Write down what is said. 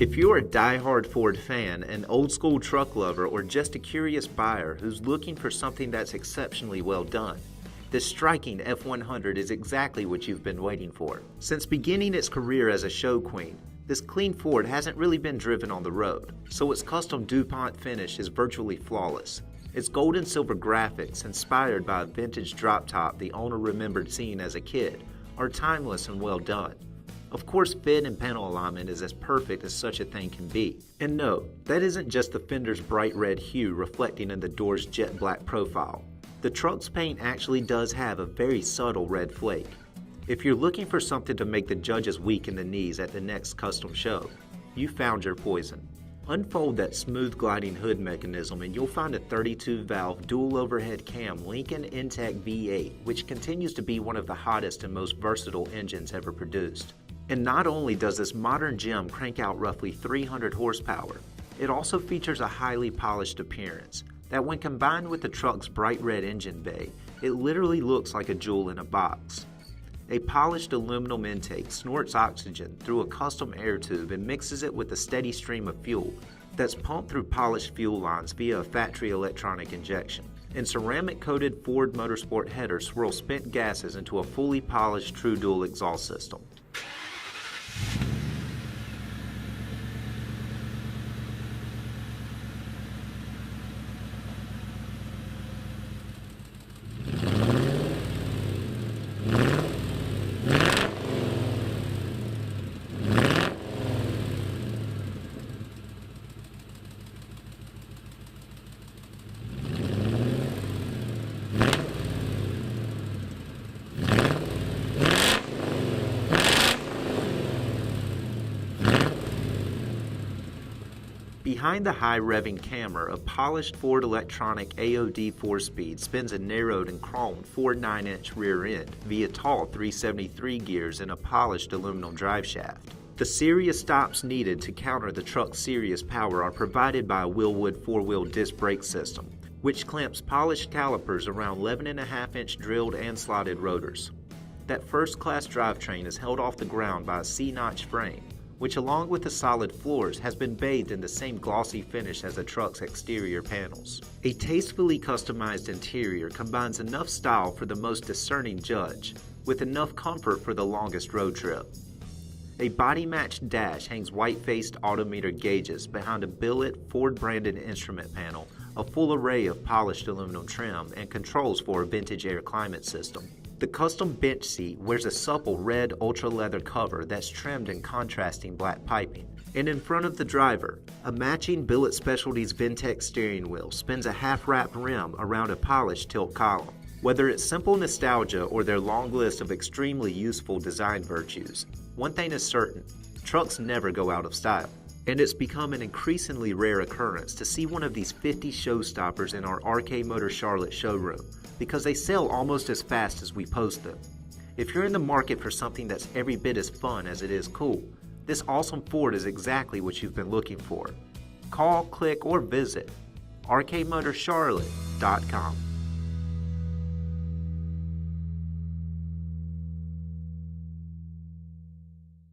If you're a die-hard Ford fan, an old-school truck lover, or just a curious buyer who's looking for something that's exceptionally well done, this striking F100 is exactly what you've been waiting for. Since beginning its career as a show queen, this clean Ford hasn't really been driven on the road, so its custom DuPont finish is virtually flawless. Its gold and silver graphics, inspired by a vintage drop top the owner remembered seeing as a kid, are timeless and well done. Of course, fit and panel alignment is as perfect as such a thing can be. And no, that isn't just the fender's bright red hue reflecting in the door's jet black profile. The truck's paint actually does have a very subtle red flake. If you're looking for something to make the judges weak in the knees at the next custom show, you found your poison. Unfold that smooth gliding hood mechanism and you'll find a 32-valve dual overhead cam Lincoln Intec V8, which continues to be one of the hottest and most versatile engines ever produced. And not only does this modern gem crank out roughly 300 horsepower, it also features a highly polished appearance that when combined with the truck's bright red engine bay, it literally looks like a jewel in a box. A polished aluminum intake snorts oxygen through a custom air tube and mixes it with a steady stream of fuel that's pumped through polished fuel lines via a factory electronic injection. And ceramic-coated Ford Motorsport headers swirl spent gases into a fully polished true dual exhaust system. Behind the high-revving camera, a polished Ford electronic AOD 4-speed spins a narrowed and chromed 4.9-inch rear end via tall 373 gears and a polished aluminum driveshaft. The serious stops needed to counter the truck's serious power are provided by a Wilwood 4-wheel disc brake system, which clamps polished calipers around 11.5-inch drilled and slotted rotors. That first-class drivetrain is held off the ground by a C-notch frame, which along with the solid floors has been bathed in the same glossy finish as the truck's exterior panels. A tastefully customized interior combines enough style for the most discerning judge, with enough comfort for the longest road trip. A body-matched dash hangs white-faced odometer gauges behind a billet Ford-branded instrument panel, a full array of polished aluminum trim, and controls for a vintage air climate system. The custom bench seat wears a supple red ultra-leather cover that's trimmed in contrasting black piping. And in front of the driver, a matching Billet Specialties Ventec steering wheel spins a half-wrapped rim around a polished tilt column. Whether it's simple nostalgia or their long list of extremely useful design virtues, one thing is certain, trucks never go out of style. And it's become an increasingly rare occurrence to see one of these 50 showstoppers in our RK Motor Charlotte showroom, because they sell almost as fast as we post them. If you're in the market for something that's every bit as fun as it is cool, this awesome Ford is exactly what you've been looking for. Call, click, or visit rkmotorcharlotte.com.